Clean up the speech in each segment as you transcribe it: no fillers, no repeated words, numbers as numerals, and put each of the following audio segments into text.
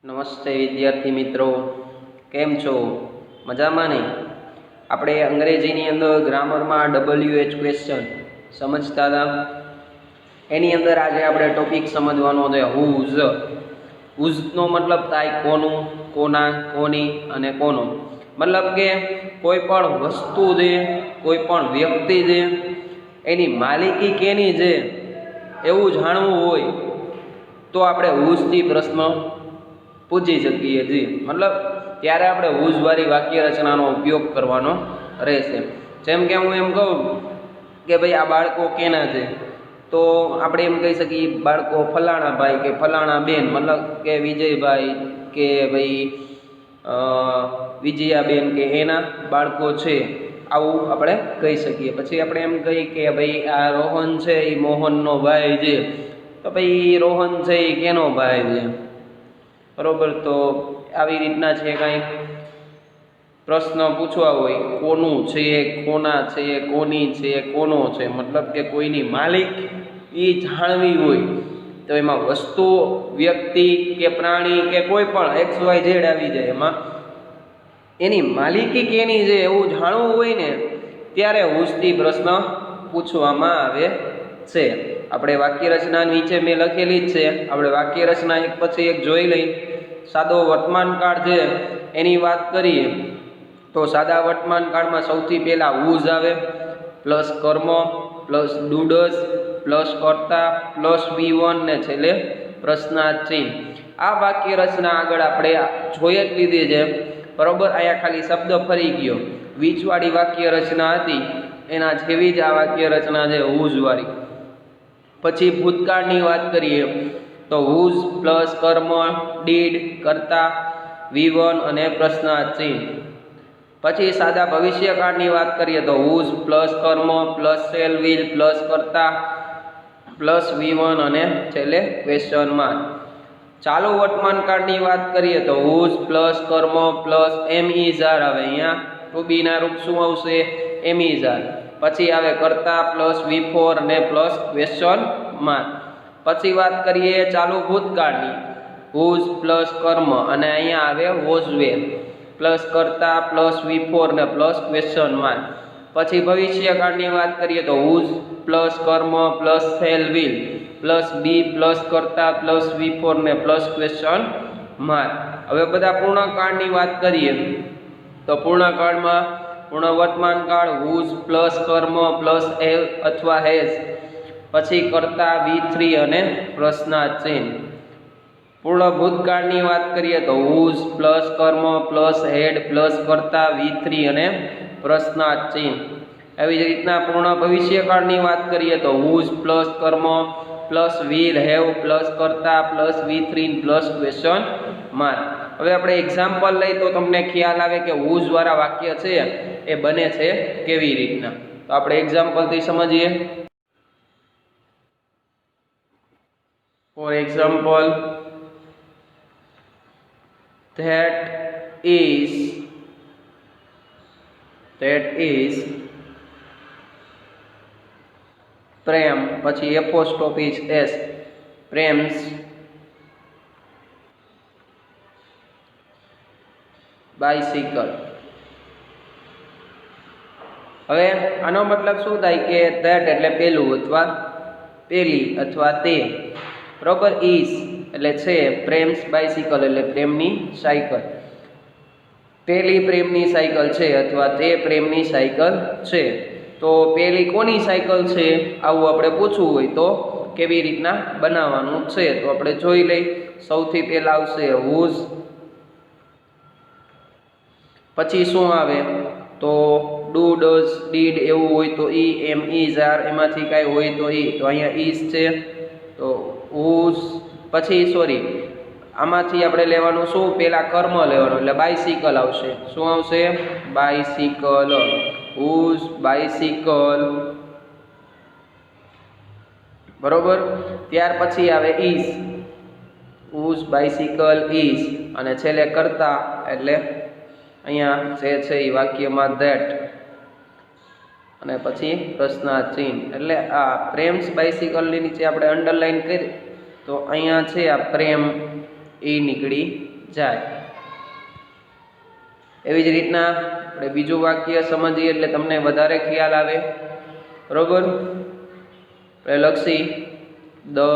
નમસ્તે વિદ્યાર્થી મિત્રો, કેમ છો? મજામાં નહીં? આપણે અંગ્રેજીની અંદર ગ્રામરમાં WH ક્વેશ્ચન સમજતા હતા. એની અંદર આજે આપણે ટોપિક સમજવાનો છે હુઝ. હુઝનો મતલબ થાય કોનું, કોના, કોની અને કોનો. મતલબ કે કોઈ પણ વસ્તુ છે, કોઈ પણ વ્યક્તિ છે, એની માલિકી કેની છે એવું જાણવું હોય તો આપણે હુઝથી પ્રશ્ન પૂછી શકીએ છીએ. મતલબ ત્યારે આપણે હુઝવાળી વાક્ય રચનાનો ઉપયોગ કરવાનો રહેશે. જેમ કે હું એમ કહું કે ભાઈ આ બાળકો કેના છે, તો આપણે એમ કહી શકીએ બાળકો ફલાણા ભાઈ કે ફલાણા બેન, મતલબ કે વિજયભાઈ કે ભાઈ વિજયાબેન કે એના બાળકો છે, આવું આપણે કહી શકીએ. પછી આપણે એમ કહીએ કે ભાઈ આ રોહન છે એ મોહનનો ભાઈ છે, તો ભાઈ રોહન છે એ કેનો ભાઈ છે, બરોબર. તો આવી રીતના છે કાંઈક પ્રશ્ન પૂછવા હોય, કોનું છે, કોના છે, કોની છે, કોનો છે, મતલબ કે કોઈની માલિક એ જાણવી હોય તો એમાં વસ્તુ, વ્યક્તિ કે પ્રાણી કે કોઈ પણ XYZ આવી જાય, એમાં એની માલિકી કેની છે એવું જાણવું હોય ને ત્યારે હુઝથી પ્રશ્ન પૂછવામાં આવે છે. આપણે વાક્ય રચના નીચે મેં લખેલી જ છે. આપણે વાક્ય રચના એક પછી એક જોઈ લઈ. સાદો વર્તમાન કાળ છે એની વાત કરીએ તો સાદા વર્તમાન કાળમાં સૌથી પહેલા હુઝ આવે, પ્લસ કર્મ, પ્લસ ડુડસ, પ્લસ કર્તા, પ્લસ V1 ને છેલ્લે પ્રશ્નાર્થ ચિહ્ન. આ વાક્ય રચના આગળ આપણે જોઈ જ લીધી છે, બરોબર. અહીંયા ખાલી શબ્દ ફરી ગયો. વીજવાળી વાક્ય રચના હતી એના જેવી જ આ વાક્ય રચના છે હુઝવાળી. પછી ભૂતકાળની વાત કરીએ તો હુઝ પ્લસ કર્મ, ડીડ, કર્તા, V1 અને પ્રશ્નાર્થ ચિહ્ન. પછી સાદા ભવિષ્યકાળની વાત કરીએ તો હુઝ પ્લસ કર્મ પ્લસ શેલ વિલ પ્લસ કર્તા પ્લસ V1 અને છેલ્લે ક્વેશ્ચન માર્ક. ચાલુ વર્તમાન કાળની વાત કરીએ તો હુઝ પ્લસ કર્મ પ્લસ MER આવે. અહીંયા ટુ બી ના રૂપ શું આવશે? MER. પછી આવે કર્તા પ્લસ V4 અને પ્લસ ક્વેશ્ચન માર્ક. પછી વાત કરીએ ચાલુ ભૂતકાળની, હુઝ પ્લસ કર્મ અને અહીંયા આવે વોઝ વેર પ્લસ કર્તા પ્લસ V4 ને પ્લસ ક્વેશ્ચન માર્ક. પછી ભવિષ્યકાળની વાત કરીએ તો હુઝ પ્લસ કર્મ plus shall will plus be plus કર્તા પ્લસ V4 ને પ્લસ ક્વેશ્ચન માર્ક. હવે બધા પૂર્ણકાળની વાત કરીએ તો પૂર્ણકાળમાં પૂર્ણ વર્તમાન કાળ હુઝ પ્લસ કર્મ પ્લસ હેવ અથવા હેઝ, પછી કર્તા V3 અને પ્રશ્નાર્થ ચિહ્ન. પૂર્ણ ભૂતકાળની વાત કરીએ તો હુઝ પ્લસ કર્મ પ્લસ હેડ પ્લસ કર્તા V3 અને પ્રશ્નાર્થ ચિહ્ન. એવી જ રીતના પૂર્ણ ભવિષ્યકાળની વાત કરીએ તો હુઝ પ્લસ કર્મ પ્લસ વિલ હેવ પ્લસ કર્તા plus V3 plus question mark. હવે આપણે એક્ઝામ્પલ લઈ તો તમને ખ્યાલ આવે કે હુઝ વાળા વાક્ય છે એ બને છે કેવી રીતના. તો આપણે એક્ઝામ્પલથી સમજીએ. ફોર એક્ઝામ્પલ, that is પ્રેમ, પછી એપોસ્ટ્રોફી S, પ્રેમ્સ બાઇસિકલ. હવે આનો મતલબ શું થાય કે that એટલે પેલું અથવા પેલી અથવા તે, બરોબર. ઇઝ એટલે છે, પ્રેમ્સ બાઇસિકલ એટલે પ્રેમની સાયકલ. પેલી પ્રેમની સાયકલ છે અથવા તે પ્રેમની સાયકલ છે. તો પેલી કોની સાયકલ છે આવું આપણે પૂછવું હોય તો કેવી રીતના બનાવવાનું છે તો આપણે જોઈ લઈ. સૌથી પહેલા આવશે હુઝ, પછી શું આવે તો ડુ, ડઝ, ડીડ એવું હોય તો MER, એમાંથી કાંઈ હોય તો તો અહીંયા ઇઝ છે તો હુઝ. પછી આમાંથી આપણે લેવાનું શું? પહેલાં કર્મ લેવાનું એટલે બાઇસિકલ આવશે. શું આવશે? બાઇસિકલ. હુઝ બાઇસિકલ, બરોબર. ત્યાર પછી આવે ઇઝ, હુઝ બાઇસિકલ ઇઝ, અને છેલ્લે કર્તા એટલે અહીંયા જે છે એ વાક્યમાં ધેટ, અને પછી પ્રશ્નાર્થ ચિહ્ન. એટલે આ પ્રેમ્સ બાઇસિકલની નીચે આપણે અંડરલાઈન કરી તો અહીંયા છે આ પ્રેમ એ નીકળી જાય। એવી જ રીતના આપણે બીજું વાક્ય સમજીએ એટલે તમને વધારે ખ્યાલ આવે, બરોબર। આપણે લખી ધ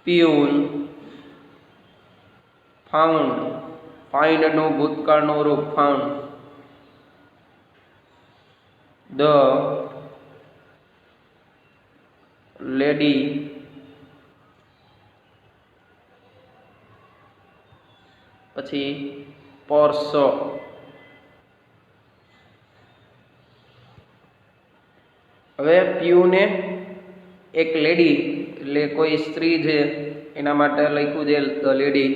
પ્યુન ફાઉન્ડ, ફાઇન્ડનું ભૂતકાળનું રૂપ ફાઉન્ડ, ધ લેડી પછી પર્સ, હવે પ્યુને એક લેડી એટલે કોઈ સ્ત્રી છે એના માટે લખ્યું છે ધ લેડી,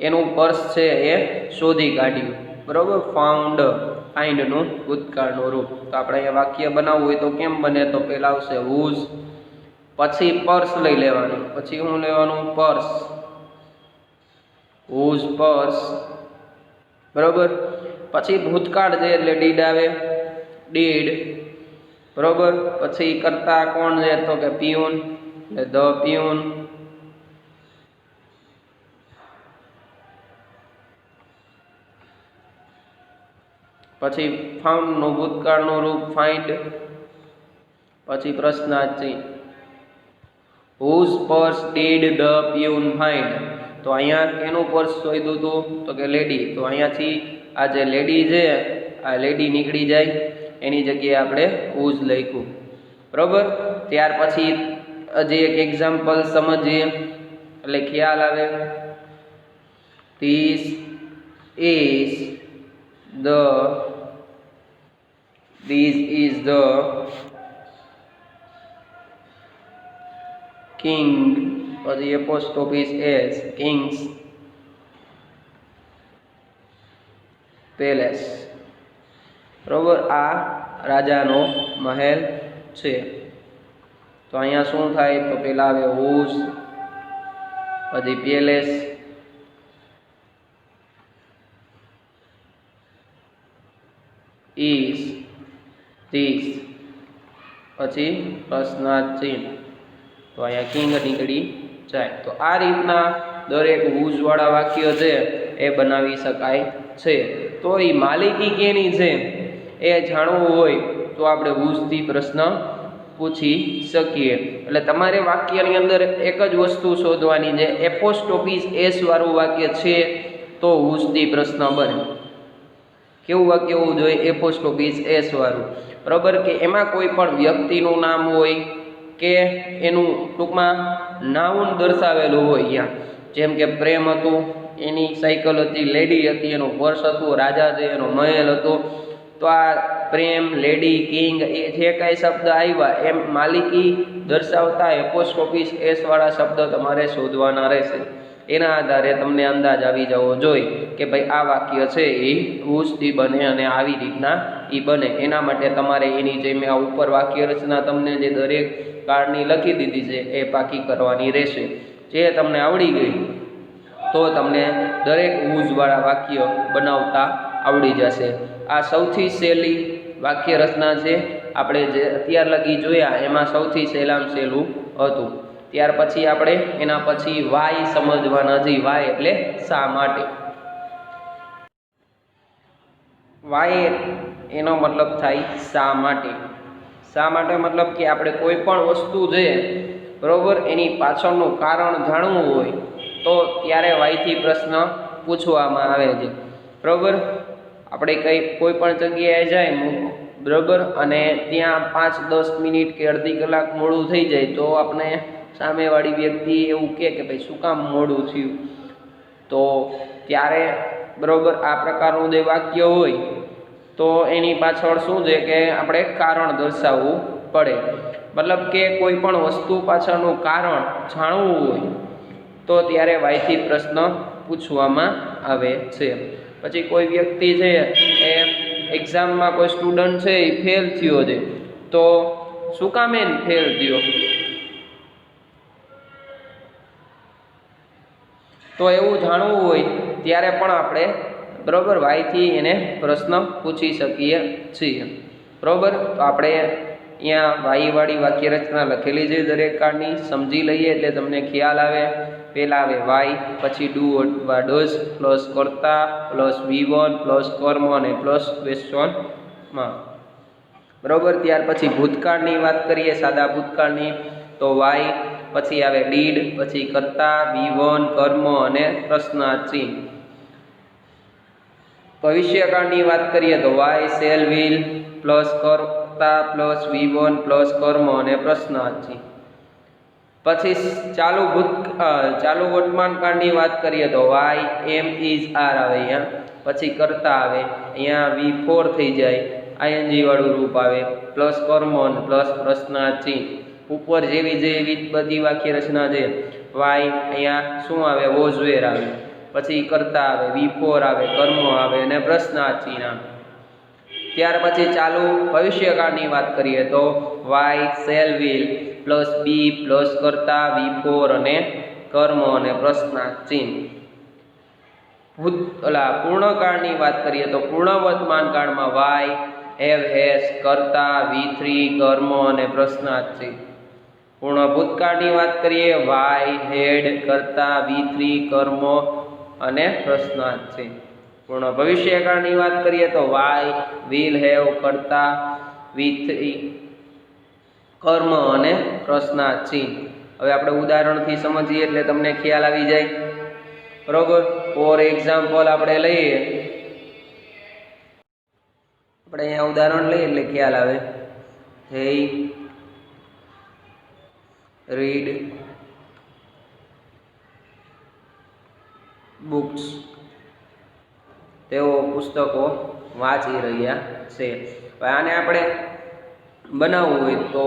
એનું પર્સ છે એ શોધી કાઢ્યું, બરોબર। ફાઉન્ડ, ફાઇન્ડનું ભૂતકાળનું રૂપ। તો આપણે અહીંયા વાક્ય બનાવવું હોય તો કેમ બને, તો પહેલા આવશે હુઝ, પછી પર્સ લઈ લેવાનું, પછી શું લેવાનું, પર્સ, હુઝ પર્સ, બરોબર। પછી ભૂતકાળ છે એટલે ડીડ આવે, ડીડ, બરોબર। પછી કરતા કોણ છે, તો કે પ્યુન એટલે ધ પ્યુન, પછી ફાઉન્ડનું ભૂતકાળનું રૂપ ફાઇન્ડ, પછી પ્રશ્નાર્થ ચિહ્ન, whose purse did the peon find. તો અહીંયા એનું પર્સ શોધ્યું હતું, તો કે લેડી, તો અહીંયાથી આ જે લેડી છે આ લેડી નીકળી જાય, એની જગ્યાએ આપણે હુઝ લખ્યું, બરોબર। ત્યાર પછી હજી એક એક્ઝામ્પલ સમજીએ એટલે ખ્યાલ આવે। ધીસ ઇઝ ધ કિંગ, પછી એપોસ્ટ્રોફી એસ, કિંગ્સ પેલેસ, બરોબર। આ રાજાનો મહેલ છે। તો અહીંયા શું થાય, તો પેલા આવે હુઝ, પછી પેલેસ, ઇઝ, ધીસ, પછી પ્રશ્નાર્થ ચિહ્ન, તો અહીંયા કિંગ નીકળી જાય। તો આ રીતના દરેક હુઝ વાળા વાક્ય છે એ બનાવી શકાય છે। તો એ માલિકી કેની છે એ જાણવું હોય તો આપણે હુઝથી પ્રશ્ન પૂછી શકીએ। એટલે તમારે વાક્યની અંદર એક જ વસ્તુ શોધવાની છે, એપોસ્ટ્રોફી એસ વાળું વાક્ય છે તો હુઝથી પ્રશ્ન બને। કેવું વાક્ય હોવું જોઈએ, એપોસ્ટ્રોફી એસ વાળું, બરોબર। કે એમાં કોઈ પણ વ્યક્તિનું નામ હોય કે એનું ટૂંકમાં નાઉન દર્શાવેલું હોય, ત્યાં જેમ કે પ્રેમ હતું એની સાયકલ હતી, લેડી હતી એનું પર્સ હતું, રાજા છે એનો મહેલ હતો। તો આ પ્રેમ, લેડી, કિંગ એ જે કાંઈ શબ્દ આવ્યા એમ માલિકી દર્શાવતા એપોસ્ટ્રોફી એસ વાળા શબ્દ તમારે શોધવાના રહેશે। એના આધારે તમને અંદાજ આવી જવો જોઈએ કે ભાઈ આ વાક્ય છે એ હુઝથી બને અને આવી રીતના એ બને। એના માટે તમારે એની જે મેં આ ઉપર વાક્ય રચના તમને જે દરેક કાળની લખી દીધી છે એ પાકી કરવાની રહેશે। જે તમને આવડી ગઈ તો તમને દરેક હુઝવાળા વાક્ય બનાવતા આવડી જશે। આ સૌથી સહેલી વાક્ય રચના છે, આપણે જે અત્યાર લગી જોયા એમાં સૌથી સહેલામાં સહેલું હતું। ત્યાર પછી આપણે એના પછી વાય સમજવાના છે। વાય એટલે શા માટે, વાય એનો મતલબ થાય શા માટે। શા માટે મતલબ કે આપણે કોઈ પણ વસ્તુ છે, બરોબર, એની પાછળનું કારણ જાણવું હોય તો ત્યારે વાયથી પ્રશ્ન પૂછવામાં આવે છે, બરોબર। આપણે કોઈ પણ જગ્યાએ જાય, બરોબર, અને ત્યાં 5-10 મિનિટ કે અડધી કલાક મોડું થઈ જાય તો આપણે સામેવાળી વ્યક્તિ એવું કહે કે ભાઈ શું કામ મોડું થયું, તો ત્યારે બરોબર આ પ્રકારનું જે વાક્ય હોય તો એની પાછળ શું છે કે આપણે કારણ દર્શાવવું પડે। મતલબ કે કોઈ પણ વસ્તુ પાછળનું કારણ જાણવું હોય તો ત્યારે વાયથી પ્રશ્ન પૂછવામાં આવે છે। પછી કોઈ વ્યક્તિ છે એ એક્ઝામમાં કોઈ સ્ટુડન્ટ છે એ ફેલ થયો છે તો શું કામ એને ફેલ થયો, તો એવું જાણવું હોય ત્યારે પણ આપણે બરોબર વાયથી એને પ્રશ્ન પૂછી શકીએ છીએ, બરોબર। તો આપણે અહીંયા વાયવાળી વાક્ય રચના લખેલી છે દરેક કાળની, સમજી લઈએ એટલે તમને ખ્યાલ આવે. પહેલાં આવે વાય, પછી ડુ અથવા ડઝ પ્લસ કર્તા પ્લસ V1 પ્લસ કર્મ અને પ્લસ ક્વેશ્ચનમાં. બરાબર. ત્યાર પછી ભૂતકાળની વાત કરીએ, સાદા ભૂતકાળની, તો વાય, પછી આવે ડીડ, પછી કર્તા, V1 કર્મ અને પ્રશ્નાર્થ ચિહ્ન. ભવિષ્યકાળની વાત કરીએ તો વાય શેલ વિલ પ્લસ કર્તા પ્લસ V1 પ્લસ કર્મ અને પ્રશ્નાર્થ ચિહ્ન. પછી ચાલુ વર્તમાન કાળની વાત કરીએ તો વાય એમ ઇઝ આર આવે અહીંયા, પછી કર્તા આવે, અહીંયા V4 થઈ જાય, ING વાળું રૂપ આવે, પ્લસ કર્મ અને પ્લસ પ્રશ્નાર્થ ચિહ્ન. ઉપર જેવી બધી વાક્ય રચના છે. વાય અહીંયા શું આવે, વોઝ વેર આવે, પછી કર્તા આવે, V4 આવે, કર્મ આવે અને પ્રશ્નાર્થ ચિહ્ન આવે. ત્યાર પછી ચાલુ ભવિષ્યકાળની વાત કરીએ તો why shall will plus be plus કર્તા V4 અને કર્મ અને પ્રશ્નાર્થ ચિહ્ન. પૂર્ણકાળની વાત કરીએ તો પૂર્ણ વર્તમાન કાળમાં વાય હેવ હેઝ કર્તા V3 કર્મ અને પ્રશ્નાર્થ ચિહ્ન. પૂર્ણ ભૂતકાળની વાત કરીએ વાય હેડ કર્તા V3 કર્મ અને પ્રશ્નાર્થ ચિહ્ન. પૂર્ણ ભવિષ્યકાળની વાત કરીએ તો વાય વિલ હેવ કર્તા V3 કર્મ અને પ્રશ્નાર્થ ચિહ્ન. હવે આપણે ઉદાહરણથી સમજીએ એટલે તમને ખ્યાલ આવી જાય. બરોબર. ફોર એક્ઝામ્પલ આપણે લઈએ, આપણે અહીંયા ઉદાહરણ લઈએ એટલે ખ્યાલ આવે. હે રીડ બુક્સ, તેઓ પુસ્તકો વાંચી રહ્યા છે. આને આપણે બનાવવું હોય તો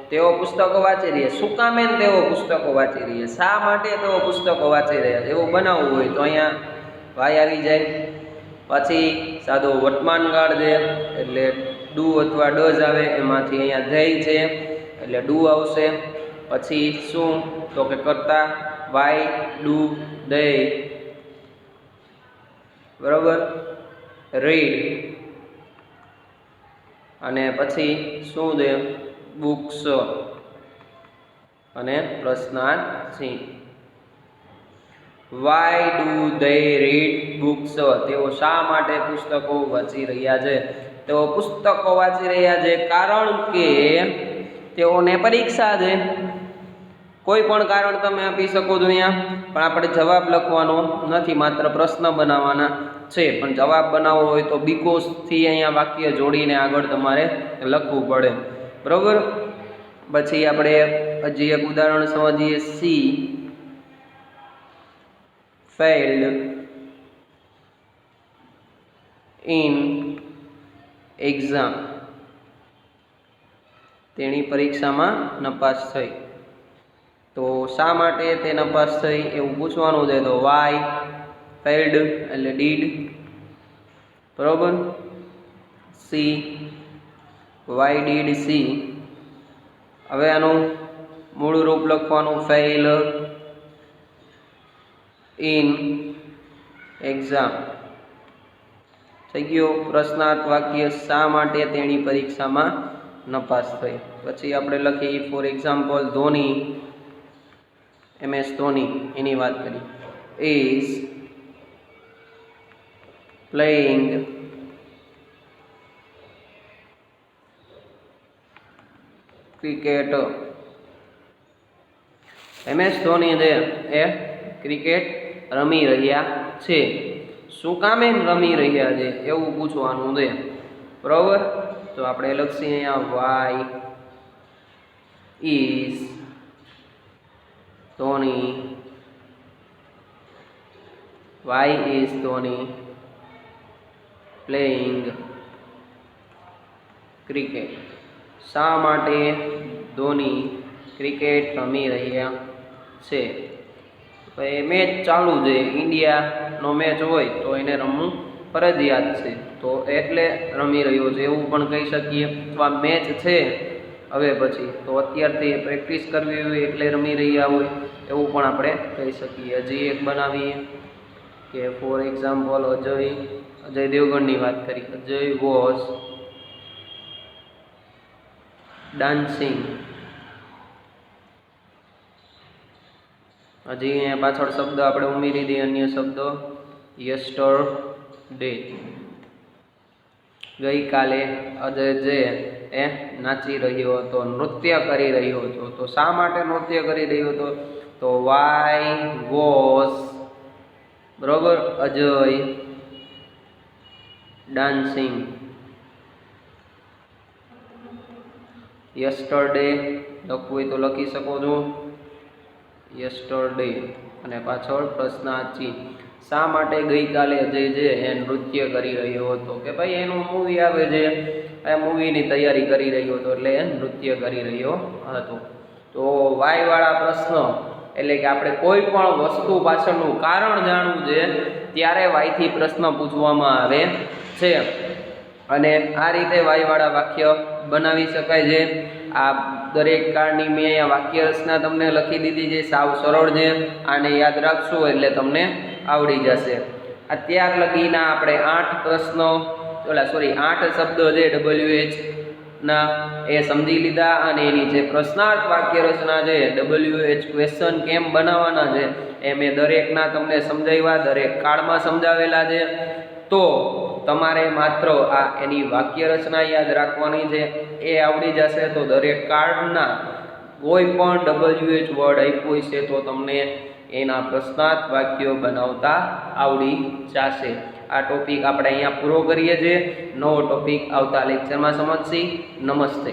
તેઓ પુસ્તકો વાંચી રહ્યા. શું કામે તેઓ પુસ્તકો વાંચી રહ્યા, શા માટે તેઓ પુસ્તકો વાંચી રહ્યા છે, એવું બનાવવું હોય તો અહીંયા વાય આવી જાય. પછી સાદો વર્તમાન કાળ છે એટલે ડુ અથવા ડઝ આવે, એમાંથી અહીંયા ધેય છે એટલે ડુ આવશે. પછી શું તો કે કર્તા વાય ડુ ધેય, બરાબર, રીડ, અને પછી શું છે બુક્સ અને પ્રશ્નાર્થ ચિહ્ન. Why do they read books, તેઓ શા માટે પુસ્તકો વાંચી રહ્યા છે? તેઓ પુસ્તકો વાંચી રહ્યા છે કારણ કે તેઓને પરીક્ષા છે. કોઈ પણ કારણ તમે આપી શકો છો અહીંયા, પણ આપણે જવાબ લખવાનો નથી, માત્ર પ્રશ્ન બનાવવાના છે. પણ જવાબ બનાવવો હોય તો બીકોઝથી અહીંયા વાક્ય જોડીને આગળ તમારે લખવું પડે. બરાબર. પછી આપણે હજી એક ઉદાહરણ સમજીએ. સી ફેલ્ડ ઇન એક્ઝામ, તેની પરીક્ષામાં નપાસ થઈ. તો શા માટે તે નપાસ થઈ એવું પૂછવાનું છે. તો વાય ફેલ્ડ એટલે ડીડ, બરોબર. C why did she. હવે આનું મૂળ રૂપ લખવાનું, ફેલ ઇન એક્ઝામ. થઈ ગયો પ્રશ્નાર્થ વાક્ય, શા માટે તેની પરીક્ષામાં નપાસ થઈ. પછી આપણે લખીએ for example Dhoni, MS Dhoni એની વાત કરી. Is playing cricket. MS Dhoni છે એ ક્રિકેટ રમી રહ્યા છે. શું કામે રમી રહ્યા છે એવું પૂછવાનું છે. બરાબર. તો આપણે લખીએ અહીંયા why is Dhoni, why is Dhoni playing cricket. શા માટે ધોની ક્રિકેટ રમી રહ્યા છે? મેચ ચાલુ છે, ઇન્ડિયાનો મેચ હોય તો એને રમવું ફરજિયાત છે, તો એટલે રમી રહ્યો છે એવું પણ કહી શકીએ. અથવા મેચ છે હવે પછી તો અત્યારથી પ્રેક્ટિસ કરવી હોય એટલે રમી રહ્યા હોય એવું પણ આપણે કહી શકીએ. હજી એક બનાવીએ કે ફોર એક્ઝામ્પલ અજય દેવગણની વાત કરી. Ajay was dancing. હજી અહીંયા પાછળ શબ્દ આપણે ઉમેરી દઈએ અન્ય શબ્દો. યસ્ટરડે, ગઈકાલે અજય જે એ નાચી રહ્યો હતો, નૃત્ય કરી રહ્યો હતો. તો શા માટે નૃત્ય કરી રહ્યો હતો? તો વાય વોઝ, બરોબર, અજય ડાન્સિંગ યસ્ટરડે. લખવું હોય તો લખી શકો છો યસ્ટરડે, અને પાછળ પ્રશ્નાર્થ. શા માટે ગઈકાલે અજય જે એ નૃત્ય કરી રહ્યો હતો? કે ભાઈ એનું મૂવી આવે છે, એ મૂવીની તૈયારી કરી રહ્યો હતો, એટલે એ નૃત્ય કરી રહ્યો હતો. તો વાય વાળા પ્રશ્ન એટલે કે આપણે કોઈ પણ વસ્તુ પાછળનું કારણ જાણવું છે ત્યારે વાયથી પ્રશ્ન પૂછવામાં આવે છે. અને આ રીતે વાયવાળા વાક્ય બનાવી શકાય છે. આ દરેક કાળની મેં અહીંયા વાક્ય રચના તમને લખી દીધી છે, સાવ સરળ છે. આને યાદ રાખશો એટલે તમને આવડી જશે. અત્યાર લગીના આપણે 8 પ્રશ્નો 8 શબ્દો છે WH ના એ સમજી લીધા, અને એની જે પ્રશ્નાર્થ વાક્ય રચના છે WH ક્વેશ્ચન કેમ બનાવવાના છે એ મેં દરેકના તમને સમજાવ્યા, દરેક કાળમાં સમજાવેલા છે. તો તમારે માત્ર આ એની વાક્ય રચના યાદ રાખવાની છે, એ આવડી જશે તો દરેક કાળના કોઈ પણ WH વર્ડ આપ્યો છે તો તમને એના પ્રશ્નાર્થ વાક્યો બનાવતા આવડી જશે. આ ટોપિક આપણે અહીંયા પૂરો કરીએ છીએ. નવો ટોપિક આવતા લેક્ચરમાં સમજશી. નમસ્તે.